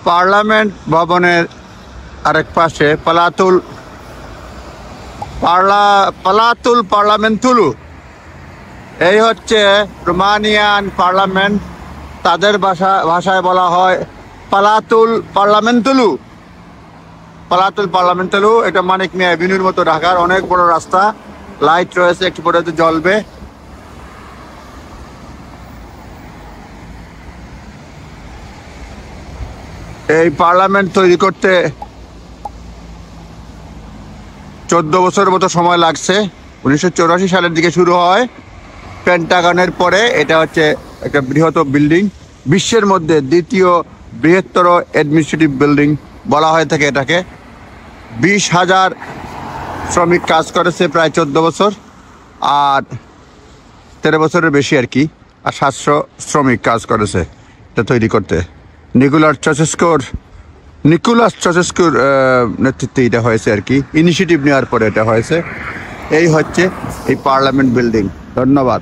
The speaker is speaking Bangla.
পার্লামেন্ট ভবনের আরেক পাশে পালাতুল পার্লামেন্তুলু, এই হচ্ছে রোমানিয়ান পার্লামেন্ট। তাদের ভাষায় বলা হয় পালাতুল পার্লামেন্তুলু। এটা মানিক মিয়া এভিনিউর মতো ঢাকার অনেক বড় রাস্তা, লাইট রয়েছে, একটু পরে জ্বলবে। এই পার্লামেন্ট তৈরি করতে 14 বছরের মতো সময় লাগছে। 1984 সালের দিকে শুরু হয় পেন্টাগনের পরে। এটা হচ্ছে একটা বৃহত্তর বিল্ডিং, বিশ্বের মধ্যে দ্বিতীয় বৃহত্তর অ্যাডমিনিস্ট্রেটিভ বিল্ডিং বলা হয়ে থাকে এটাকে। 20,000 শ্রমিক কাজ করেছে প্রায় 14 বছর, আর 13 বছরের বেশি আর কি, আর 700 শ্রমিক কাজ করেছে এটা তৈরি করতে। নিকোলাস চাচেস্কুর নেতৃত্বে এটা হয়েছে আর কি, ইনিশিয়েটিভ নেওয়ার পরে এটা হয়েছে। এই হচ্ছে এই পার্লামেন্ট বিল্ডিং। ধন্যবাদ।